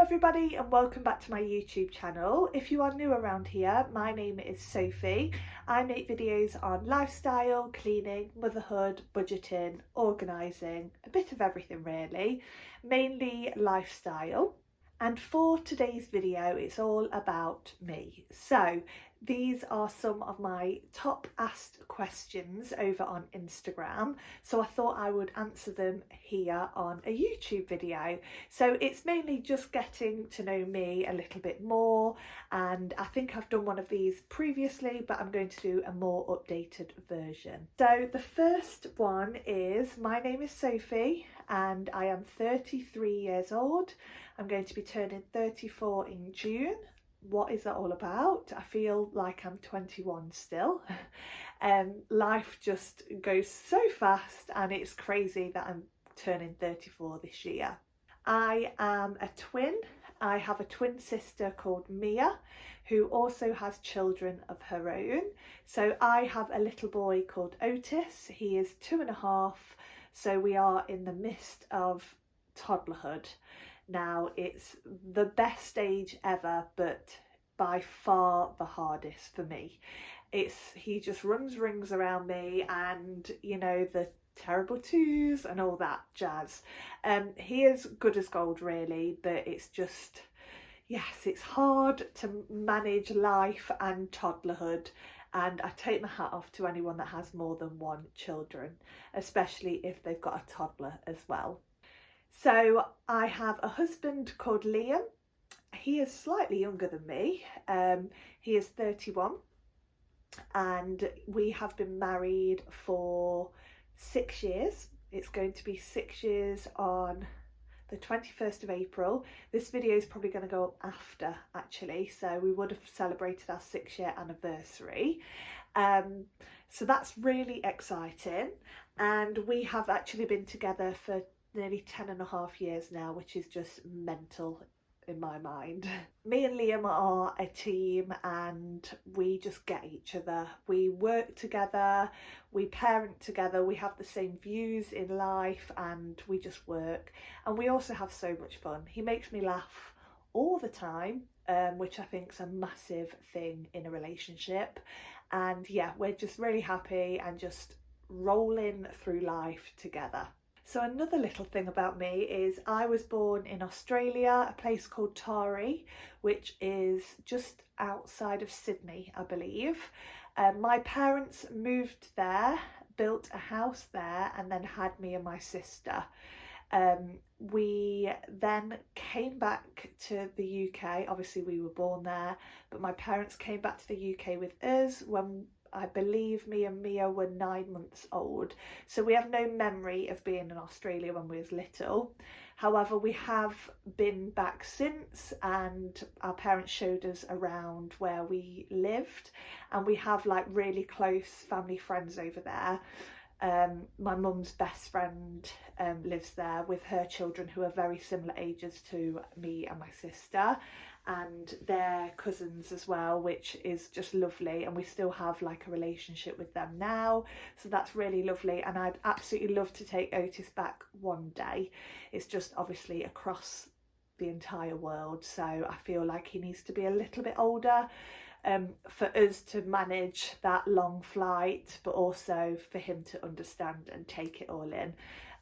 everybody and welcome back to my YouTube channel. If you are new around here, my name is Sophie. I make videos on lifestyle, cleaning, motherhood, budgeting, organising, a bit of everything really, mainly lifestyle. And for today's video, it's all about me. So these are some of my top asked questions over on Instagram. So I thought I would answer them here on a YouTube video. So it's mainly just getting to know me a little bit more. And I think I've done one of these previously, but I'm going to do a more updated version. So the first one is, my name is Sophie and I am 33 years old. I'm going to be turning 34 in June. What is that all about? I feel like I'm 21 still. Life just goes so fast and it's crazy that I'm turning 34 this year. I am a twin. I have a twin sister called Mia, who also has children of her own. So I have a little boy called Otis. He is 2.5, so we are in the midst of toddlerhood. Now, it's the best stage ever, but by far the hardest for me. He just runs rings around me, and you know, the terrible twos and all that jazz. He is good as gold really, but it's just, yes, it's hard to manage life and toddlerhood. And I take my hat off to anyone that has more than one children, especially if they've got a toddler as well. So I have a husband called Liam. He is slightly younger than me. He is 31 and we have been married for 6 years. It's going to be 6 years on the 21st of April. This video is probably going to go up after actually, so we would have celebrated our 6-year anniversary. So that's really exciting, and we have actually been together for nearly 10.5 years now, which is just mental in my mind. Me and Liam are a team and we just get each other. We work together, we parent together, we have the same views in life, and we just work. And we also have so much fun. He makes me laugh all the time, which I think is a massive thing in a relationship. And yeah, we're just really happy and just rolling through life together. So another little thing about me is I was born in Australia, a place called Tari, which is just outside of Sydney, I believe. My parents moved there, built a house there, and then had me and my sister. We then came back to the UK. Obviously we were born there, but my parents came back to the UK with us when I believe me and Mia were 9 months old. So we have no memory of being in Australia when we was little. However, we have been back since, and our parents showed us around where we lived, and we have like really close family friends over there. My mum's best friend lives there with her children, who are very similar ages to me and my sister, and their cousins as well, which is just lovely, and we still have like a relationship with them now, so that's really lovely. And I'd absolutely love to take Otis back one day. It's just obviously across the entire world, so I feel like he needs to be a little bit older for us to manage that long flight, but also for him to understand and take it all in.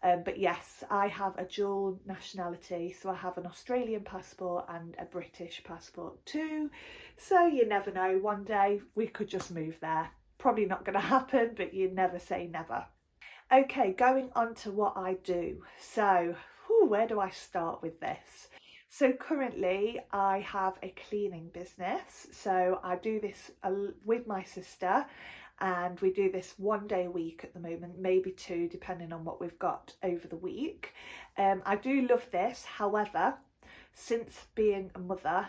But yes, I have a dual nationality, so I have an Australian passport and a British passport too. So you never know, one day we could just move there. Probably not going to happen, but you never say never. Okay, going on to what I do. So where do I start with this? So currently I have a cleaning business. So I do this with my sister, and we do this 1 day a week at the moment, maybe 2 depending on what we've got over the week. I do love this. However, since being a mother,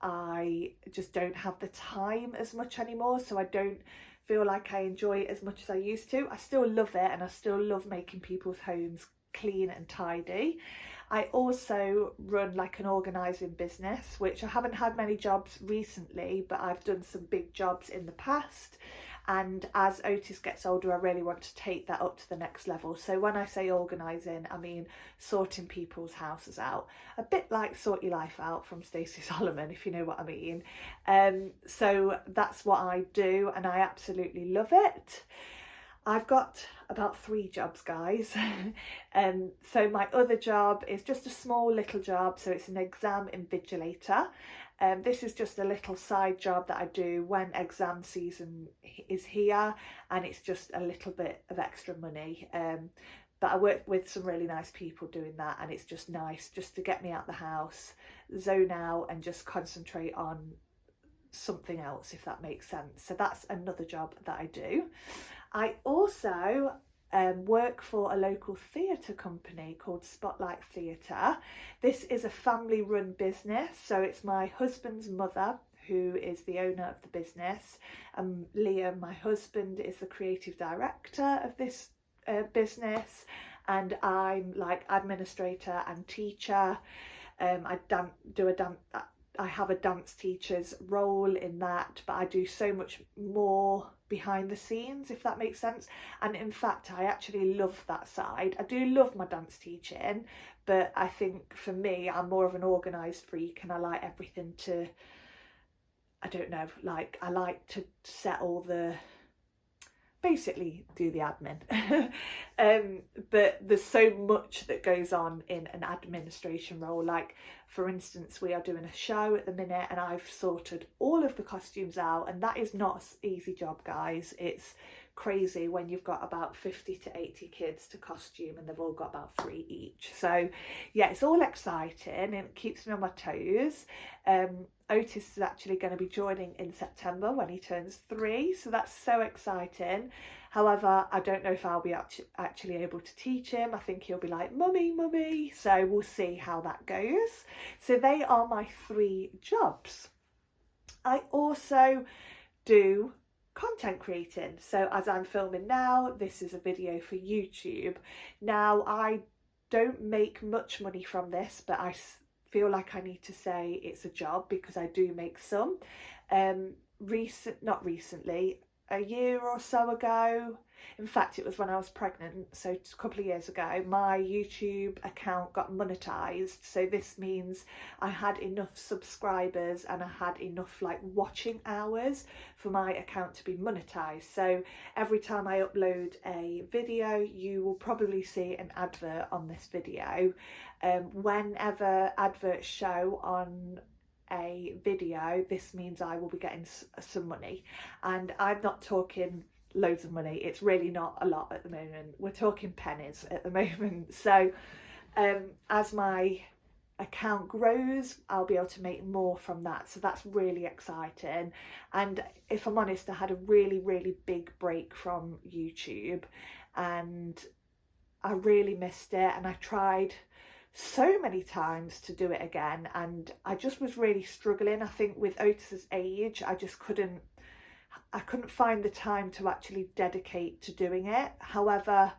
I just don't have the time as much anymore, so I don't feel like I enjoy it as much as I used to. I still love it, and I still love making people's homes clean and tidy. I also run like an organising business, which I haven't had many jobs recently, but I've done some big jobs in the past, and as Otis gets older I really want to take that up to the next level. So when I say organising, I mean sorting people's houses out, a bit like Sort Your Life Out from Stacey Solomon, if you know what I mean. So that's what I do, and I absolutely love it. I've got about 3 jobs, guys. So my other job is just a small little job, so it's an exam invigilator. This is just a little side job that I do when exam season is here, and it's just a little bit of extra money. But I work with some really nice people doing that, and it's just nice just to get me out the house, zone out, and just concentrate on something else, if that makes sense. So that's another job that I do. I also work for a local theatre company called Spotlight Theatre. This is a family run business, so it's my husband's mother who is the owner of the business. Liam, my husband, is the creative director of this business, and I'm like administrator and teacher. I have a dance teacher's role in that, but I do so much more behind the scenes, if that makes sense. And in fact, I actually love that side. I do love my dance teaching, but I think for me, I'm more of an organised freak, and I like everything to, I don't know, like I like to set all the, basically do the admin. But there's so much that goes on in an administration role. Like for instance, we are doing a show at the minute, and I've sorted all of the costumes out, and that is not an easy job, guys. It's crazy when you've got about 50 to 80 kids to costume, and they've all got about 3 each. So yeah, it's all exciting and it keeps me on my toes. Otis is actually going to be joining in September when he turns 3, so that's so exciting. However, I don't know if I'll be actually able to teach him. I think he'll be like, mummy, mummy. So we'll see how that goes. So they are my 3 jobs. I also do content creating. So as I'm filming now, this is a video for YouTube. Now, I don't make much money from this, but I feel like I need to say it's a job because I do make some. Not recently, a year or so ago, in fact it was when I was pregnant, so a couple of years ago, my YouTube account got monetized. So this means I had enough subscribers and I had enough like watching hours for my account to be monetized. So every time I upload a video, you will probably see an advert on this video. Whenever adverts show on a video, this means I will be getting some money, and I'm not talking loads of money. It's really not a lot at the moment. We're talking pennies at the moment. So as my account grows, I'll be able to make more from that, so that's really exciting. And if I'm honest, I had a really big break from YouTube, and I really missed it, and I tried so many times to do it again, and I just was really struggling. I think with Otis's age, I couldn't find the time to actually dedicate to doing it. However,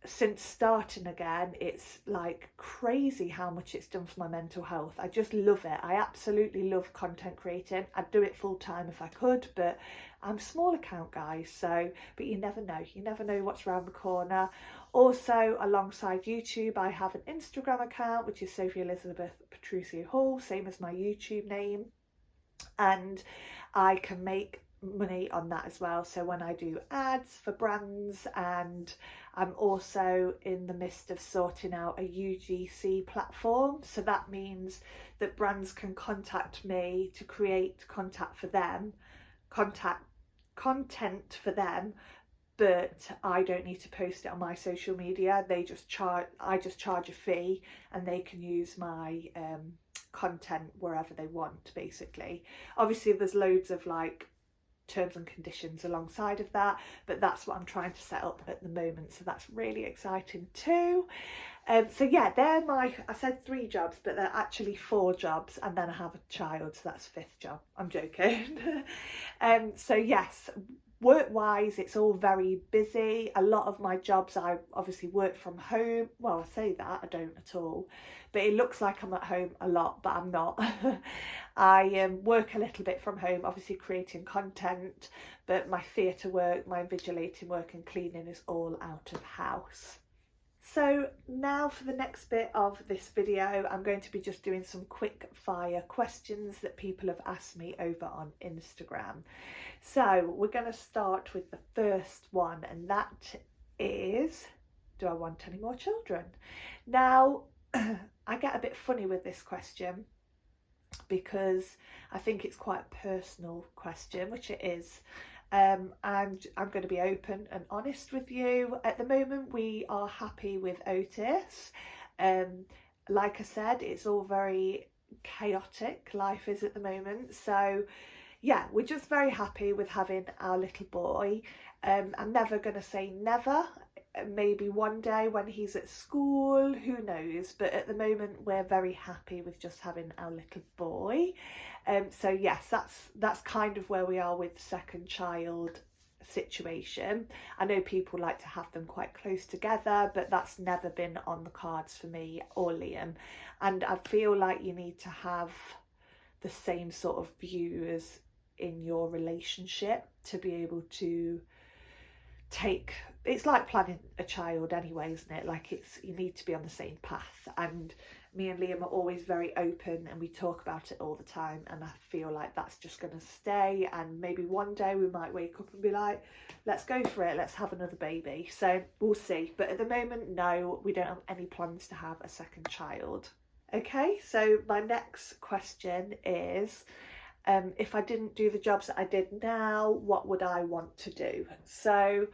since starting again, it's like crazy how much it's done for my mental health. I just love it. I absolutely love content creating. I'd do it full time if I could, but I'm a small account, guys, so, but you never know what's around the corner. Also, alongside YouTube, I have an Instagram account, which is Sophie Elizabeth Petruccio Hall, same as my YouTube name, and I can make money on that as well. So when I do ads for brands, and I'm also in the midst of sorting out a UGC platform, so that means that brands can contact me to create content for them, but I don't need to post it on my social media. I just charge a fee, and they can use my content wherever they want, basically. Obviously there's loads of like terms and conditions alongside of that, but that's what I'm trying to set up at the moment, so that's really exciting too. So yeah, they're I said 3 jobs, but they're actually 4 jobs, and then I have a child, so that's 5th job. I'm joking. So yes, Work-wise, it's all very busy. A lot of my jobs, I obviously work from home. Well, I say that, I don't at all. But it looks like I'm at home a lot, but I'm not. I work a little bit from home, obviously creating content, but my theatre work, my invigilating work and cleaning is all out of house. So now for the next bit of this video, I'm going to be just doing some quick fire questions that people have asked me over on Instagram. So we're going to start with the first one, and that is, do I want any more children? Now, I get a bit funny with this question because I think it's quite a personal question, which it is. And I'm going to be open and honest with you. At the moment, we are happy with Otis. Like I said, it's all very chaotic, life is at the moment. So yeah, we're just very happy with having our little boy. I'm never going to say never. Maybe one day when he's at school, who knows, but at the moment we're very happy with just having our little boy. So yes, that's kind of where we are with second child situation. I know people like to have them quite close together, but that's never been on the cards for me or Liam. And I feel like you need to have the same sort of views in your relationship to be able to take, it's like planning a child anyway, isn't it? Like you need to be on the same path, and me and Liam are always very open and we talk about it all the time, and I feel like that's just going to stay. And maybe one day we might wake up and be like, let's go for it, let's have another baby. So we'll see, but at the moment, no, we don't have any plans to have a second child. Okay, so my next question is, if I didn't do the jobs that I did now, what would I want to do? So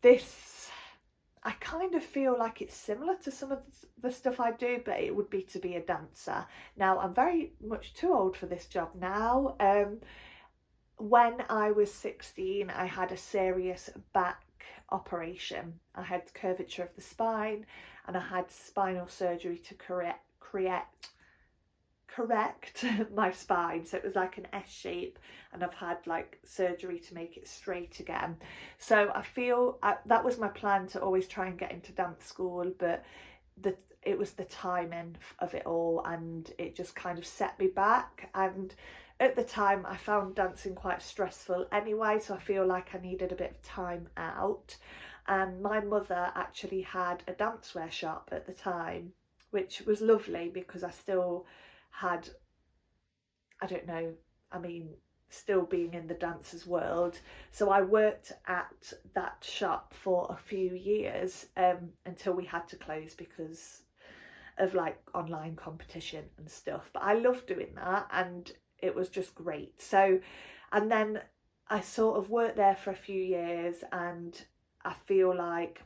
this, I kind of feel like it's similar to some of the stuff I do, but it would be to be a dancer. Now, I'm very much too old for this job now. When I was 16, I had a serious back operation. I had curvature of the spine and I had spinal surgery to correct my spine, so it was like an S shape, and I've had like surgery to make it straight again. So I feel that was my plan, to always try and get into dance school, but it was the timing of it all, and it just kind of set me back. And at the time I found dancing quite stressful anyway, so I feel like I needed a bit of time out. And my mother actually had a dancewear shop at the time, which was lovely because I still had, I don't know, I mean, still being in the dancers world. So I worked at that shop for a few years until we had to close because of like online competition and stuff. But I loved doing that and it was just great. So, and then I sort of worked there for a few years, and I feel like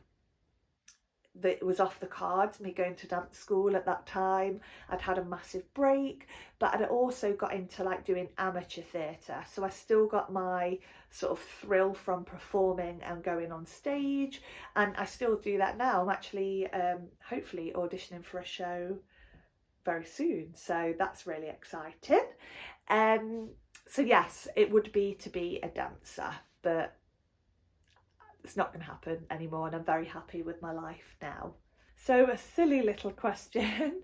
that it was off the cards, me going to dance school at that time. I'd had a massive break, but I'd also got into like doing amateur theatre, so I still got my sort of thrill from performing and going on stage, and I still do that now. I'm actually hopefully auditioning for a show very soon, so that's really exciting. So yes, it would be to be a dancer, but it's not going to happen anymore, and I'm very happy with my life now. So a silly little question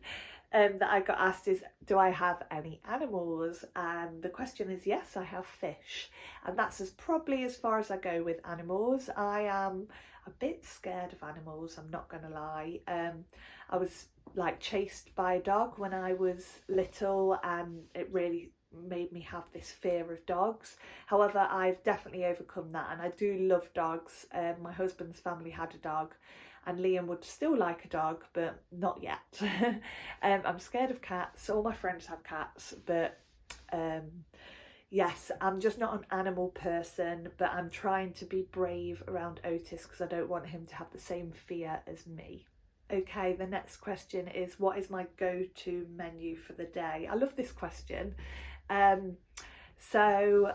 that I got asked is, do I have any animals? And the question is, yes, I have fish, and that's probably as far as I go with animals. I am a bit scared of animals, I'm not going to lie. I was like chased by a dog when I was little, and it really made me have this fear of dogs. However, I've definitely overcome that, and I do love dogs. My husband's family had a dog, and Liam would still like a dog, but not yet. I'm scared of cats. All my friends have cats, but yes, I'm just not an animal person, but I'm trying to be brave around Otis because I don't want him to have the same fear as me. Okay, the next question is, what is my go-to menu for the day? I love this question. So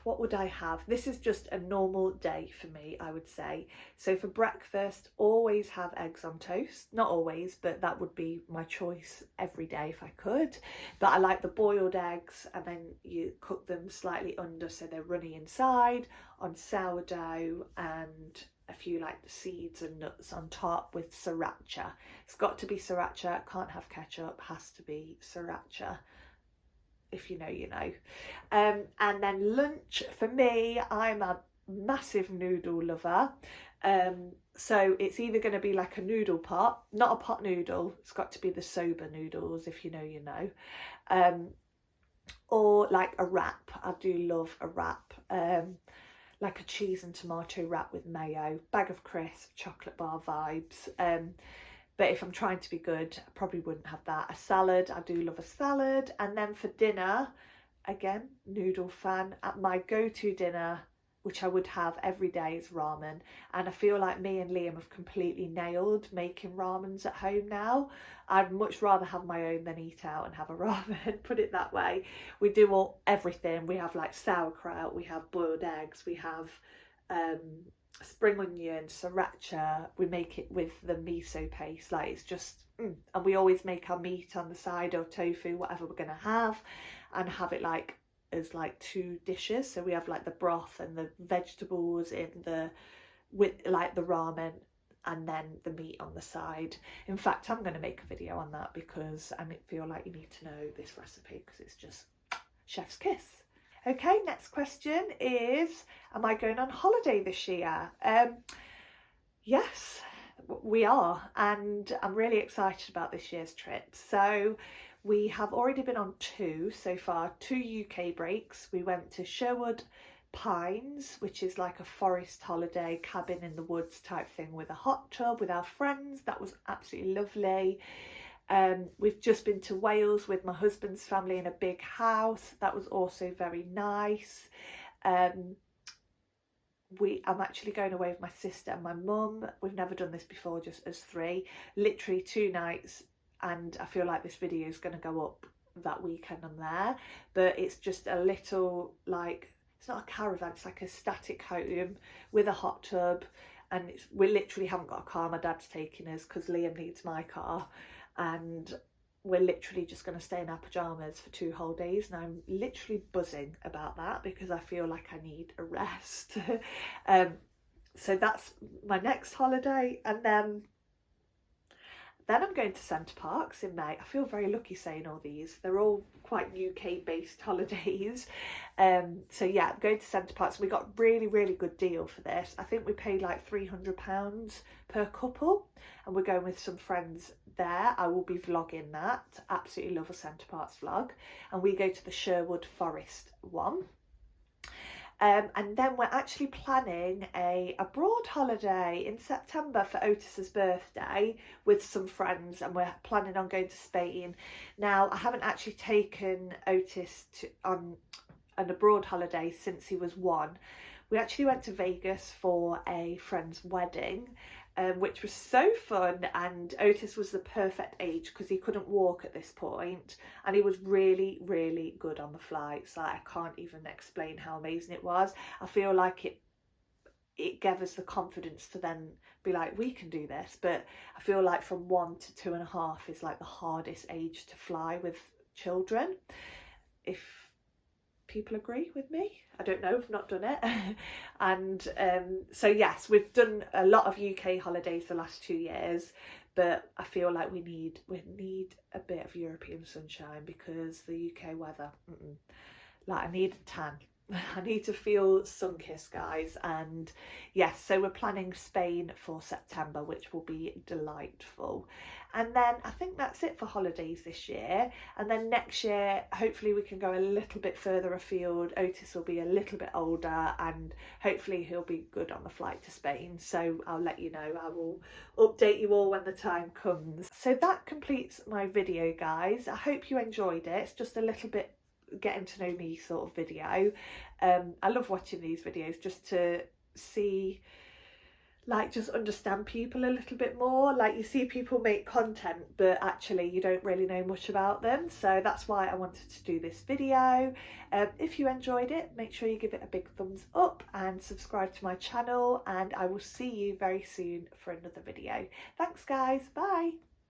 what would I have? This is just a normal day for me, I would say. So for breakfast, always have eggs on toast. Not always, but that would be my choice every day if I could. But I like the boiled eggs, and then you cook them slightly under so they're runny inside, on sourdough, and a few like seeds and nuts on top with sriracha. It's got to be sriracha, can't have ketchup, has to be sriracha. If you know, you know. And then lunch for me, I'm a massive noodle lover. So it's either going to be like a noodle pot, not a pot noodle, it's got to be the soba noodles, if you know, you know. Or like a wrap. I do love a wrap. Like a cheese and tomato wrap with mayo, bag of crisps, chocolate bar vibes. But if I'm trying to be good, I probably wouldn't have that. A salad, I do love a salad. And then for dinner, again, noodle fan. My go-to dinner, which I would have every day, is ramen. And I feel like me and Liam have completely nailed making ramens at home now. I'd much rather have my own than eat out and have a ramen, put it that way. We do everything. We have like sauerkraut, we have boiled eggs, we have spring onion, sriracha. We make it with the miso paste, like it's just and we always make our meat on the side, or tofu, whatever we're gonna have, and have it like as like 2 dishes. So we have like the broth and the vegetables in the with like the ramen, and then the meat on the side. In fact, I'm going to make a video on that because I feel like you need to know this recipe because it's just chef's kiss. Okay, next question is, am I going on holiday this year? Yes, we are, and I'm really excited about this year's trip. So we have already been on 2 so far, 2 UK breaks. We went to Sherwood Pines, which is like a forest holiday, cabin in the woods type thing with a hot tub with our friends. That was absolutely lovely. We've just been to Wales with my husband's family in a big house. That was also very nice. I'm actually going away with my sister and my mum. We've never done this before, just as 3, literally 2 nights, and I feel like this video is going to go up that weekend I'm there. But it's just a little, like, it's not a caravan, it's like a static home with a hot tub, and we literally haven't got a car. My dad's taking us because Liam needs my car, and we're literally just going to stay in our pajamas for 2 whole days, and I'm literally buzzing about that because I feel like I need a rest. So that's my next holiday, and then I'm going to Center Parcs in May. I feel very lucky saying all these. They're all quite UK based holidays. So yeah, I'm going to Center Parcs. We got really, really good deal for this. I think we paid like £300 per couple, and we're going with some friends there. I will be vlogging that. Absolutely love a Center Parcs vlog. And we go to the Sherwood Forest one. And then we're actually planning a abroad holiday in September for Otis's birthday with some friends, and we're planning on going to Spain. Now, I haven't actually taken Otis on an abroad holiday since he was 1. We actually went to Vegas for a friend's wedding, which was so fun, and Otis was the perfect age because he couldn't walk at this point, and he was really, really good on the flights. Like, I can't even explain how amazing it was. I feel like it gave us the confidence to then be like, we can do this. But I feel like from 1 to 2.5 is like the hardest age to fly with children, if people agree with me. I don't know, I've not done it. And so yes, we've done a lot of UK holidays the last 2 years, but I feel like we need a bit of European sunshine because the UK weather, like, I need a tan. I need to feel sun-kissed, guys. And yes, so we're planning Spain for September, which will be delightful. And then I think that's it for holidays this year. And then next year, hopefully we can go a little bit further afield. Otis will be a little bit older, and hopefully he'll be good on the flight to Spain. So I'll let you know. I will update you all when the time comes. So that completes my video, guys. I hope you enjoyed it. It's just a little bit getting to know me sort of video. I love watching these videos just to see like just understand people a little bit more. Like you see people make content but actually you don't really know much about them, so that's why I wanted to do this video. If you enjoyed it, make sure you give it a big thumbs up and subscribe to my channel, and I will see you very soon for another video. Thanks guys, bye.